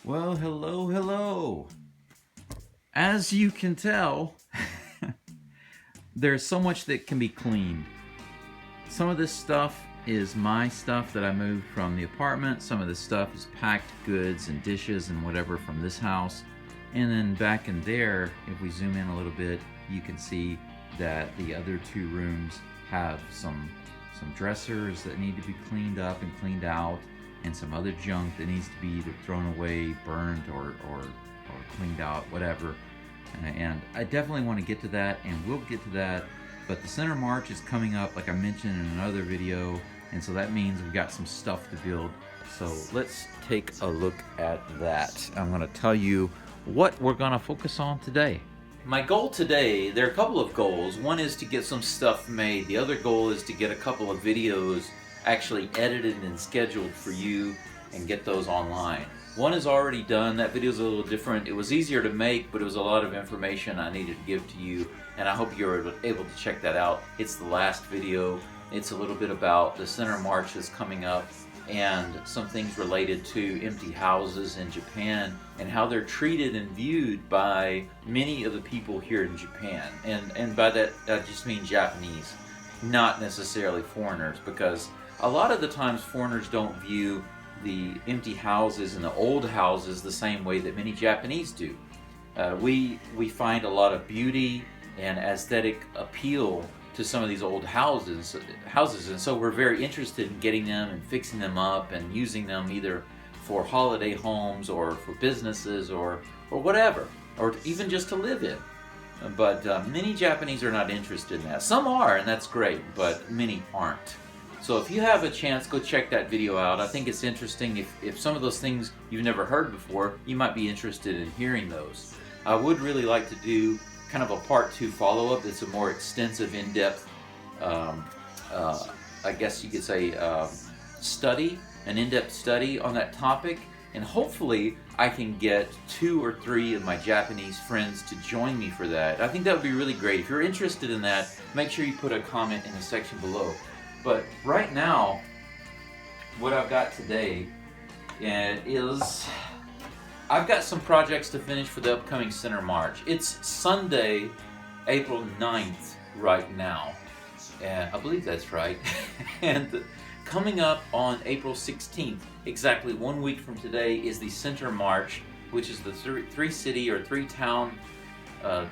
Well, hello. As you can tell, there's so much that can be cleaned. Some of this stuff is my stuff that I moved from the apartment. Some of this stuff is packed goods and dishes and whatever from this house. And then back in there, if we zoom in a little bit, you can see that the other two rooms have some dressers that need to be cleaned up and cleaned out, and some other junk that needs to be either thrown away, burned, or cleaned out, whatever. And I definitely want to get to that, and we'll get to that. But the center march is coming up, like I mentioned in another video, and so that means we've got some stuff to build. So let's take a look at that. I'm going to tell you what we're going to focus on today. My goal today, there are a couple of goals. One is to get some stuff made. The other goal is to get a couple of videos actually edited and scheduled for you and get those online. One is already done. That video is a little different. It was easier to make, but it was a lot of information I needed to give to you, and I hope you're able to check that out. It's the last video. It's a little bit about the center march that's coming up and some things related to empty houses in Japan and how they're treated and viewed by many of the people here in Japan. And by that, I just mean Japanese, not necessarily foreigners, because a lot of the times foreigners don't view the empty houses and the old houses the same way that many Japanese do. We find a lot of beauty and aesthetic appeal to some of these old houses, and so we're very interested in getting them and fixing them up and using them either for holiday homes or for businesses or whatever, or even just to live in. But many Japanese are not interested in that. Some are, and that's great, but many aren't. So if you have a chance, go check that video out. I think it's interesting. If some of those things you've never heard before, you might be interested in hearing those. I would really like to do kind of a part 2 follow-up. It's a more extensive, in-depth, I guess you could say, study, an in-depth study on that topic. And hopefully I can get 2 or 3 of my Japanese friends to join me for that. I think that would be really great. If you're interested in that, make sure you put a comment in the section below. But right now, what I've got today is I've got some projects to finish for the upcoming Center March. It's Sunday, April 9th right now. I believe that's right. And coming up on April 16th, exactly 1 week from today, is the Center March, which is the three-city or three-town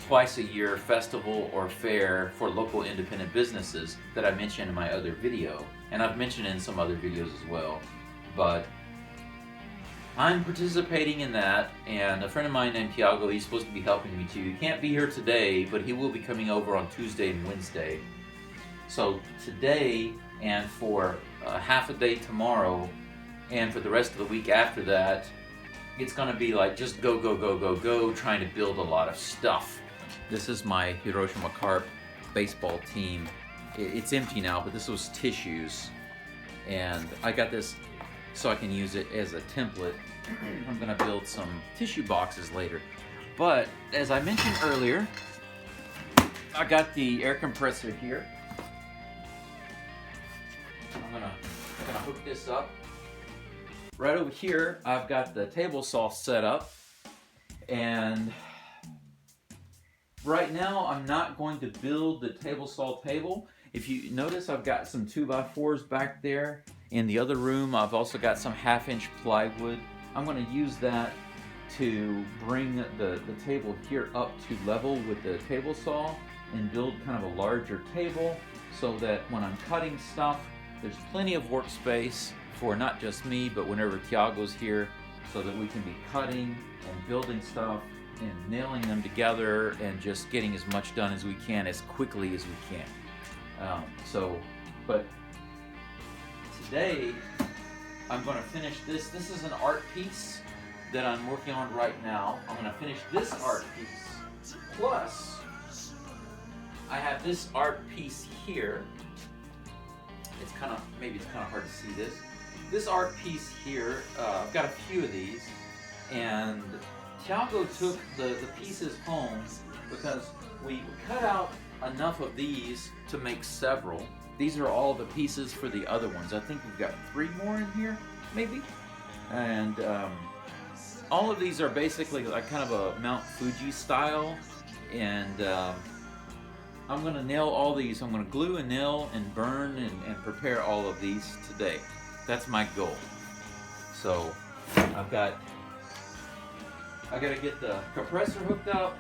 twice-a-year festival or fair for local independent businesses that I mentioned in my other video. And I've mentioned in some other videos as well. But I'm participating in that, and a friend of mine named Tiago, he's supposed to be helping me too. He can't be here today, but he will be coming over on Tuesday and Wednesday. So today, and for half a day tomorrow, and for the rest of the week after that, it's going to be like just go, trying to build a lot of stuff. This is my Hiroshima Carp baseball team. It's empty now, but this was tissues. And I got this so I can use it as a template. I'm going to build some tissue boxes later. But as I mentioned earlier, I got the air compressor here. I'm gonna hook this up. Right over here, I've got the table saw set up, and right now I'm not going to build the table saw table. If you notice, I've got some 2x4s back there. In the other room, I've also got some 1/2-inch plywood. I'm going to use that to bring the table here up to level with the table saw and build kind of a larger table so that when I'm cutting stuff, there's plenty of workspace for not just me, but whenever Tiago's here, so that we can be cutting and building stuff and nailing them together and just getting as much done as we can as quickly as we can. But today I'm going to finish this. This is an art piece that I'm working on right now. I'm going to finish this art piece. Plus, I have this art piece here. Maybe it's kind of hard to see this. This art piece here, I've got a few of these, and Tiago took the pieces home because we cut out enough of these to make several. These are all the pieces for the other ones. I think we've got 3 more in here, maybe. And all of these are basically like kind of a Mount Fuji style, and I'm gonna nail all these. I'm gonna glue and nail and burn and prepare all of these today. That's my goal. So I gotta get the compressor hooked up,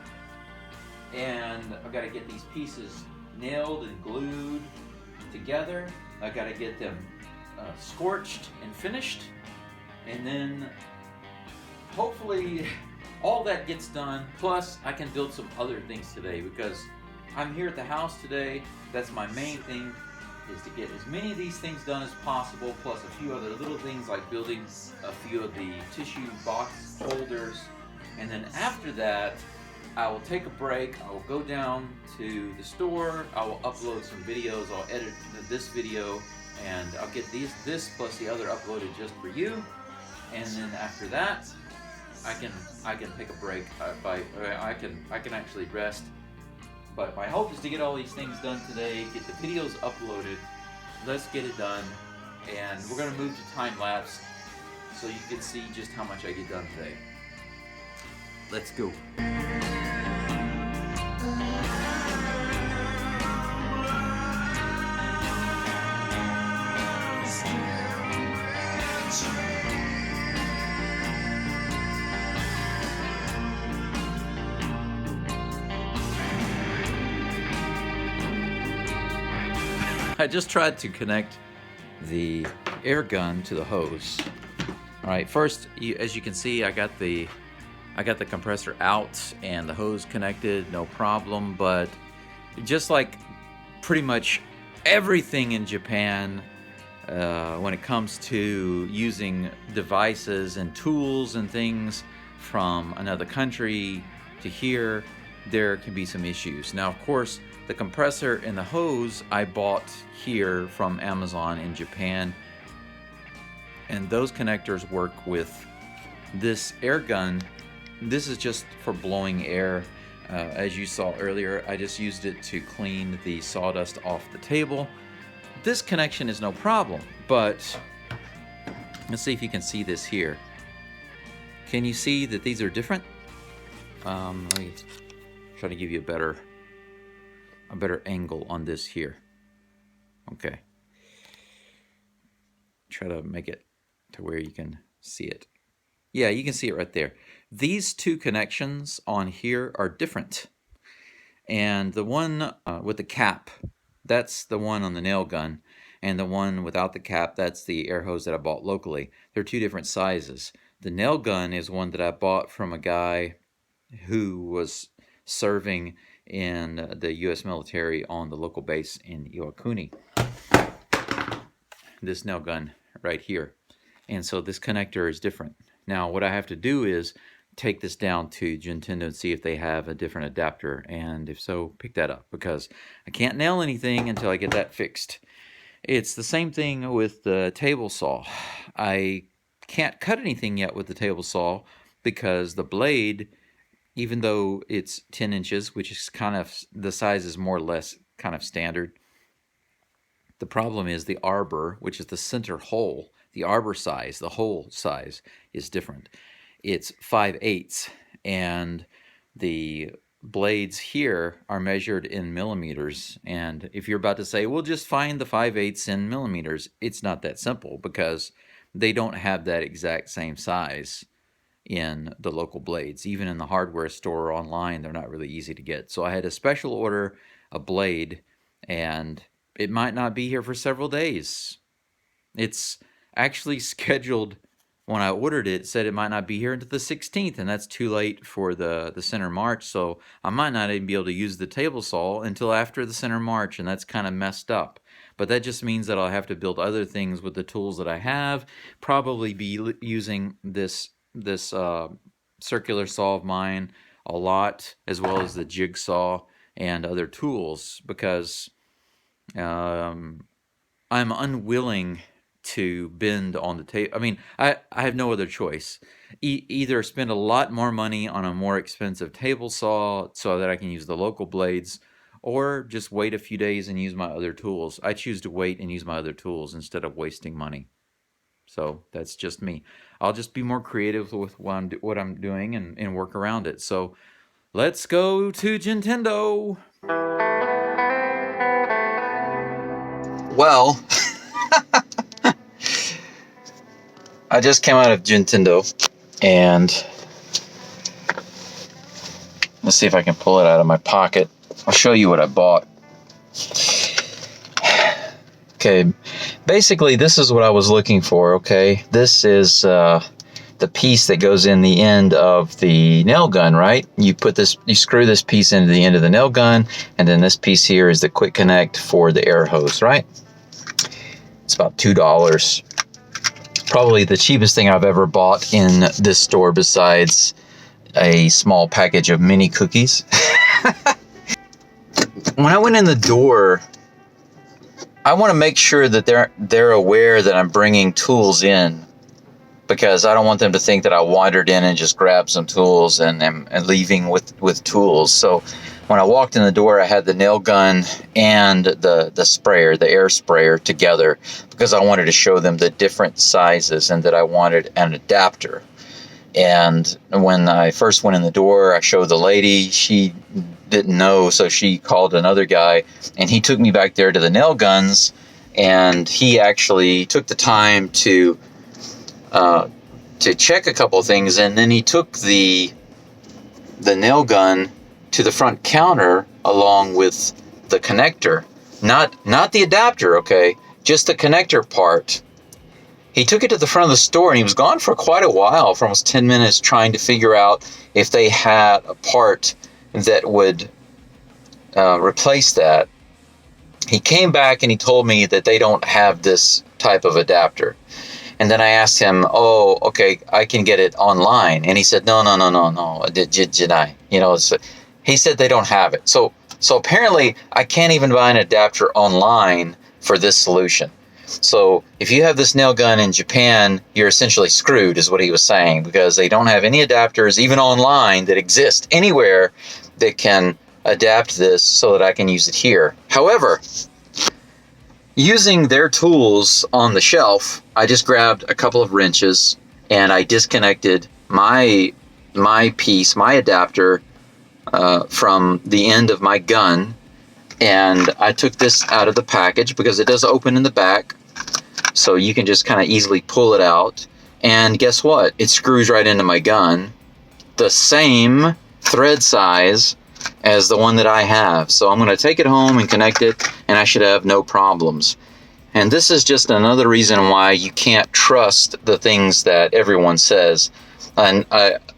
and I've got to get these pieces nailed and glued together. I got to get them scorched and finished, and then hopefully all that gets done. Plus I can build some other things today because I'm here at the house today. That's my main thing, is to get as many of these things done as possible, plus a few other little things like building a few of the tissue box holders. And then after that, I will take a break. I will go down to the store. I will upload some videos. I'll edit this video, and I'll get this plus the other uploaded just for you. And then after that, I can take a break. I can actually rest. But my hope is to get all these things done today. Get the videos uploaded. Let's get it done. And we're gonna move to time lapse so you can see just how much I get done today. Let's go. I just tried to connect the air gun to the hose. All right, first, as you can see, I got the compressor out and the hose connected, no problem. But just like pretty much everything in Japan, when it comes to using devices and tools and things from another country to here, there can be some issues. Now, of course, the compressor and the hose I bought here from Amazon in Japan, and those connectors work with this air gun. This is just for blowing air. As you saw earlier, I just used it to clean the sawdust off the table. This connection is no problem, but let's see if you can see this here. Can you see that these are different? Let me try to give you a better angle on this here. Okay. Try to make it to where you can see it. Yeah, you can see it right there. These two connections on here are different. And the one with the cap, that's the one on the nail gun. And the one without the cap, that's the air hose that I bought locally. They're two different sizes. The nail gun is one that I bought from a guy who was serving in the U.S. military on the local base in Iwakuni. This nail gun right here. And so this connector is different. Now what I have to do is take this down to Nintendo and see if they have a different adapter, and if so, pick that up, because I can't nail anything until I get that fixed. It's the same thing with the table saw. I can't cut anything yet with the table saw because the blade, even though it's 10 inches, which is kind of, the size is more or less kind of standard. The problem is the arbor, which is the center hole, the arbor size, the hole size is different. It's 5/8, and the blades here are measured in millimeters. And if you're about to say, well, just find the 5/8 in millimeters, it's not that simple, because they don't have that exact same size in the local blades. Even in the hardware store or online, they're not really easy to get. So I had to special order a blade, and it might not be here for several days. It's actually scheduled, when I ordered it, said it might not be here until the 16th, and that's too late for the center march, so I might not even be able to use the table saw until after the center march, and that's kind of messed up. But that just means that I'll have to build other things with the tools that I have, probably be using this circular saw of mine a lot, as well as the jigsaw and other tools, because I'm unwilling to bend on the table. I mean, I have no other choice. Either spend a lot more money on a more expensive table saw so that I can use the local blades, or just wait a few days and use my other tools. I choose to wait and use my other tools instead of wasting money. So that's just me. I'll just be more creative with what I'm doing and work around it. So let's go to Nintendo. Well, I just came out of Nintendo, and let's see if I can pull it out of my pocket. I'll show you what I bought. Okay, basically this is what I was looking for, okay? This is the piece that goes in the end of the nail gun, right? You screw this piece into the end of the nail gun, and then this piece here is the quick connect for the air hose, right? It's about $2. Probably the cheapest thing I've ever bought in this store besides a small package of mini cookies. When I went in the door, I want to make sure that they're aware that I'm bringing tools in, because I don't want them to think that I wandered in and just grabbed some tools and leaving with tools. So when I walked in the door, I had the nail gun and the sprayer, the air sprayer together, because I wanted to show them the different sizes and that I wanted an adapter. And when I first went in the door, I showed the lady. She didn't know, so she called another guy, and he took me back there to the nail guns, and he actually took the time to check a couple things, and then he took the nail gun to the front counter along with the connector, not the adapter, okay, just the connector part. He took it to the front of the store, and he was gone for quite a while, for almost 10 minutes, trying to figure out if they had a part that would replace that. He came back and he told me that they don't have this type of adapter. And then I asked him, oh, okay, I can get it online. And he said, no. Did I? So he said they don't have it. So apparently I can't even buy an adapter online for this solution. So if you have this nail gun in Japan, you're essentially screwed, is what he was saying, because they don't have any adapters, even online, that exist anywhere that can adapt this so that I can use it here. However, using their tools on the shelf, I just grabbed a couple of wrenches and I disconnected my piece, my adapter, from the end of my gun, and I took this out of the package because it does open in the back, so you can just kind of easily pull it out. And guess what? It screws right into my gun, the same thread size as the one that I have. So I'm going to take it home and connect it, and I should have no problems. And this is just another reason why you can't trust the things that everyone says. And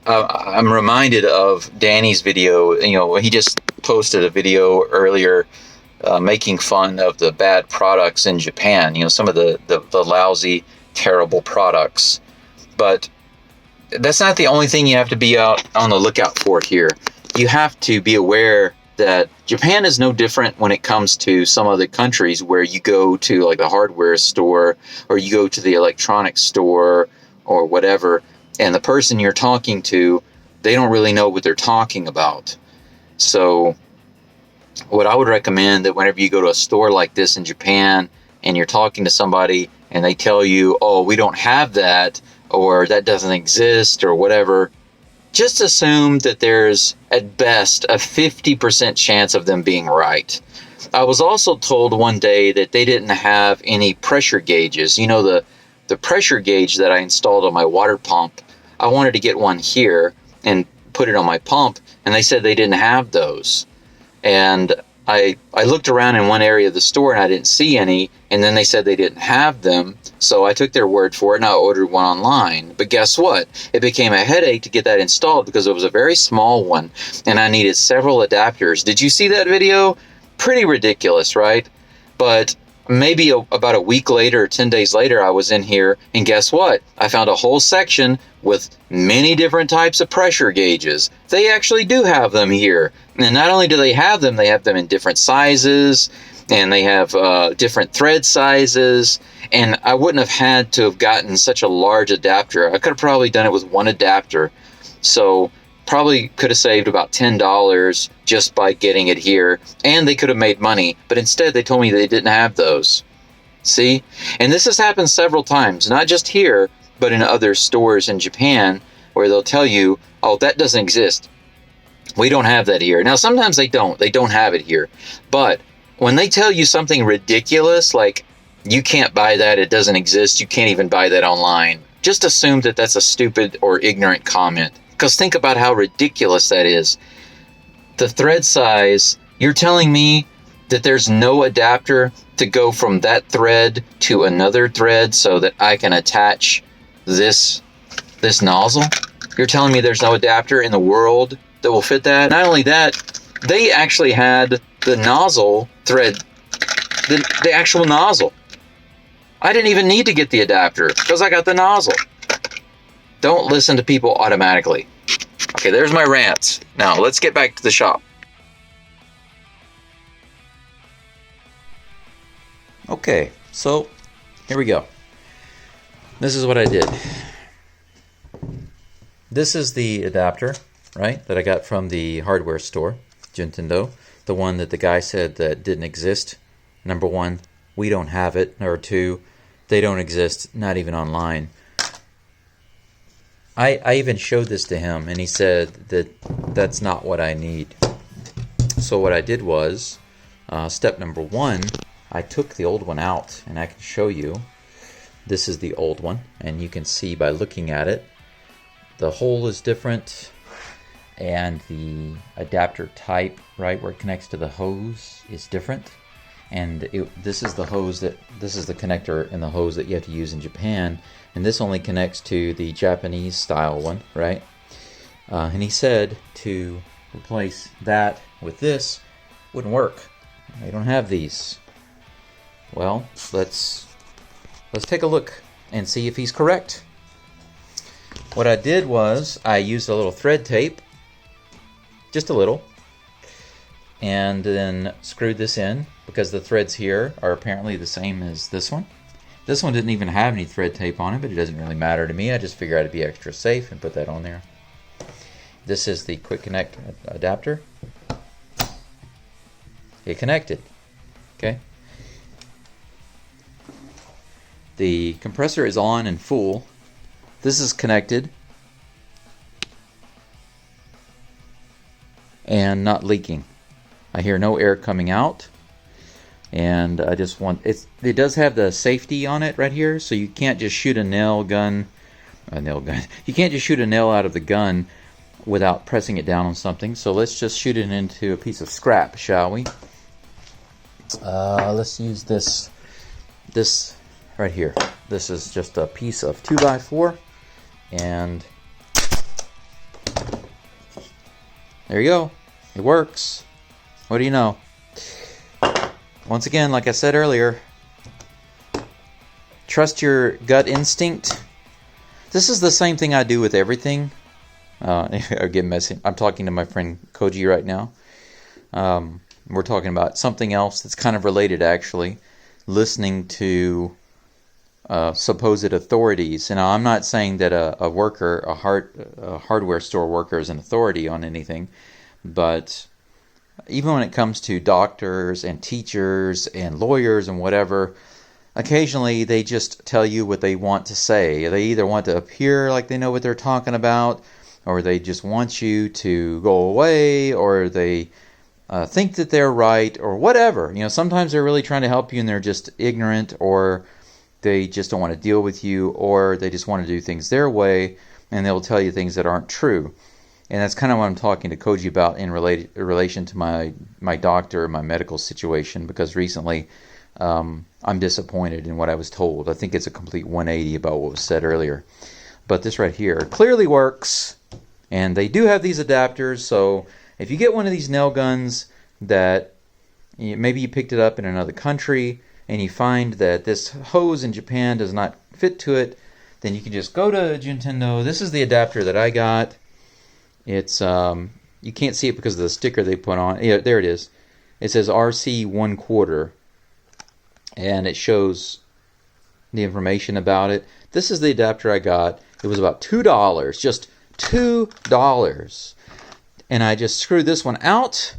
I'm reminded of Danny's video. He just posted a video earlier making fun of the bad products in Japan. Some of the lousy, terrible products. But that's not the only thing you have to be out on the lookout for here. You have to be aware that Japan is no different when it comes to some other countries where you go to like the hardware store or you go to the electronics store or whatever, and the person you're talking to, they don't really know what they're talking about. So what I would recommend, that whenever you go to a store like this in Japan and you're talking to somebody and they tell you, oh, we don't have that, or that doesn't exist, or whatever, just assume that there's at best a 50% chance of them being right. I was also told one day that they didn't have any pressure gauges. The pressure gauge that I installed on my water pump, I wanted to get one here and put it on my pump, and they said they didn't have those. And I looked around in one area of the store and I didn't see any, and then they said they didn't have them, so I took their word for it and I ordered one online. But guess what? It became a headache to get that installed because it was a very small one and I needed several adapters. Did you see that video? Pretty ridiculous, right? But maybe about a week later, 10 days later, I was in here, and guess what? I found a whole section with many different types of pressure gauges. They actually do have them here. And not only do they have them in different sizes, and they have different thread sizes. And I wouldn't have had to have gotten such a large adapter. I could have probably done it with one adapter. So probably could have saved about $10 just by getting it here, and they could have made money, but instead they told me they didn't have those. See? And this has happened several times, not just here, but in other stores in Japan, where they'll tell you, oh, that doesn't exist. We don't have that here. Now, sometimes they don't. They don't have it here. But when they tell you something ridiculous, like, you can't buy that, it doesn't exist, you can't even buy that online, just assume that that's a stupid or ignorant comment. Because think about how ridiculous that is. The thread size, you're telling me that there's no adapter to go from that thread to another thread so that I can attach this nozzle? You're telling me there's no adapter in the world that will fit that? Not only that, they actually had the nozzle thread, the actual nozzle. I didn't even need to get the adapter because I got the nozzle. Don't listen to people automatically. Okay, there's my rants. Now, let's get back to the shop. Okay, so here we go. This is what I did. This is the adapter, right, that I got from the hardware store, Nintendo. The one that the guy said that didn't exist. Number one, we don't have it. Number two, they don't exist, not even online. I even showed this to him, and he said that that's not what I need. So what I did was, step number one, I took the old one out, and I can show you. This is the old one, and you can see by looking at it, the hole is different, and the adapter type, right, where it connects to the hose is different. And this is the connector in the hose that you have to use in Japan, and this only connects to the Japanese style one, right? And he said to replace that with this wouldn't work. They don't have these. Well, let's take a look and see if he's correct. What I did was I used a little thread tape, just a little, and then screwed this in because the threads here are apparently the same as this one. This one didn't even have any thread tape on it, but it doesn't really matter to me. I just figured I'd be extra safe and put that on there. This is the quick connect adapter. It connected. Okay. The compressor is on and full. This is connected and not leaking. I hear no air coming out, and I just want it does have the safety on it right here, so you can't just shoot a nail gun. You can't just shoot a nail out of the gun without pressing it down on something. So let's just shoot it into a piece of scrap, shall we? Let's use this right here. This is just a piece of 2x4, and there you go. It works. What do you know? Once again, like I said earlier, trust your gut instinct. This is the same thing I do with everything. I get messy. I'm talking to my friend KOJI right now. We're talking about something else that's kind of related, actually. Listening to supposed authorities. And I'm not saying that a hardware store worker is an authority on anything, but even when it comes to doctors and teachers and lawyers and whatever, occasionally they just tell you what they want to say. They either want to appear like they know what they're talking about, or they just want you to go away, or they think that they're right, or whatever. You know, sometimes they're really trying to help you and they're just ignorant, or they just don't want to deal with you, or they just want to do things their way, and they'll tell you things that aren't true. And that's kind of what I'm talking to KOJI about in relation to my doctor, my medical situation, because recently I'm disappointed in what I was told. I think it's a complete 180 about what was said earlier. But this right here clearly works, and they do have these adapters, so if you get one of these nail guns that maybe you picked it up in another country and you find that this hose in Japan does not fit to it, then you can just go to Nintendo. This is the adapter that I got. It's you can't see it because of the sticker they put on. Yeah, there it is. It says RC 1/4, and it shows the information about it. This is the adapter I got. It was about $2, just $2. And I just screwed this one out,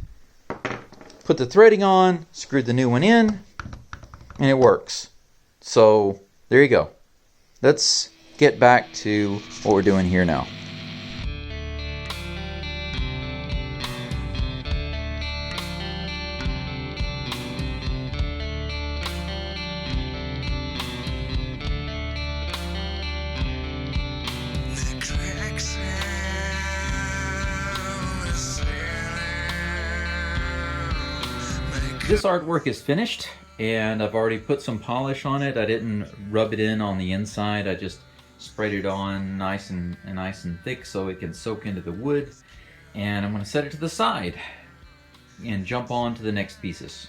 put the threading on, screwed the new one in, and it works. So there you go. Let's get back to what we're doing here now. This artwork is finished, and I've already put some polish on it. I didn't rub it in on the inside. I just sprayed it on nice and thick so it can soak into the wood. And I'm going to set it to the side and jump on to the next pieces.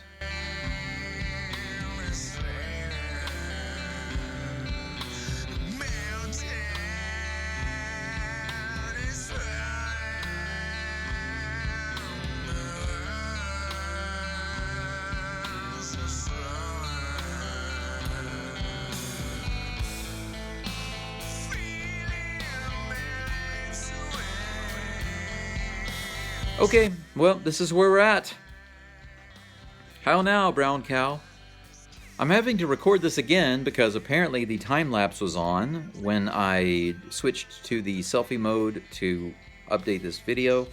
Okay, well, this is where we're at. How now, brown cow? I'm having to record this again because apparently the time lapse was on when I switched to the selfie mode to update this video.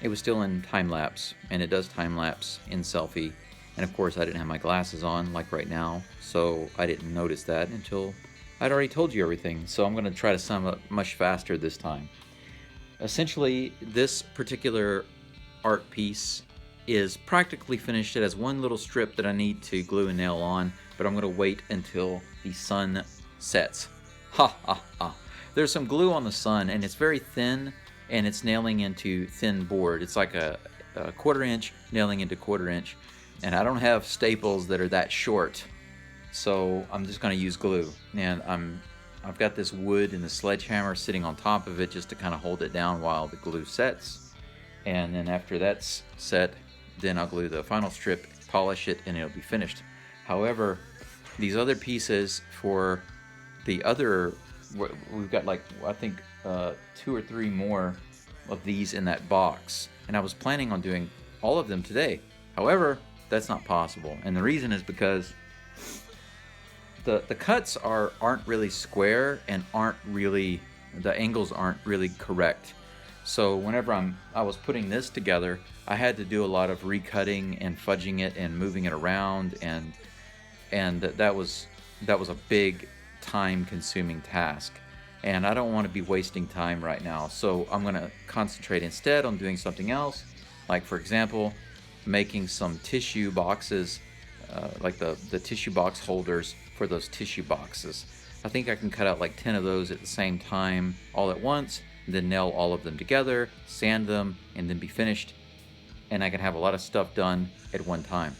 It was still in time lapse, and it does time lapse in selfie. And of course, I didn't have my glasses on like right now, so I didn't notice that until I'd already told you everything. So I'm going to try to sum up much faster this time. Essentially, this particular art piece is practically finished. It has one little strip that I need to glue and nail on, but I'm going to wait until the sun sets. Ha ha ha. There's some glue on the sun, and it's very thin, and it's nailing into thin board. It's like a 1/4 inch nailing into 1/4 inch, and I don't have staples that are that short, so I'm just going to use glue. And I've got this wood and the sledgehammer sitting on top of it just to kind of hold it down while the glue sets. And then after that's set, then I'll glue the final strip, polish it, and it'll be finished. However, these other pieces for the other, we've got like, I think 2 or 3 more of these in that box. And I was planning on doing all of them today. However, that's not possible. And the reason is because the cuts aren't really square and the angles aren't really correct. So whenever I was putting this together, I had to do a lot of recutting and fudging it and moving it around, and that was a big time-consuming task. And I don't want to be wasting time right now. So I'm going to concentrate instead on doing something else, like for example, making some tissue boxes, like the tissue box holders for those tissue boxes. I think I can cut out like 10 of those at the same time all at once, and then nail all of them together, sand them, and then be finished. And I can have a lot of stuff done at one time.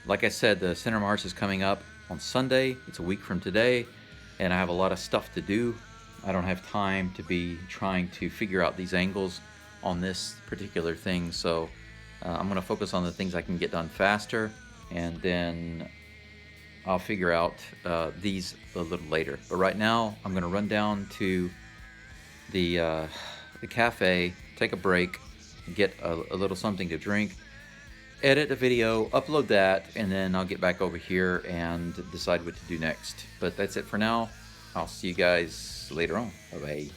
Like I said, the Center March is coming up on Sunday. It's a week from today, and I have a lot of stuff to do. I don't have time to be trying to figure out these angles on this particular thing, so I'm going to focus on the things I can get done faster, and then I'll figure out these a little later. But right now, I'm going to run down to the cafe, take a break, get a little something to drink, edit a video, upload that, and then I'll get back over here and decide what to do next. But that's it for now. I'll see you guys later on. Bye-bye.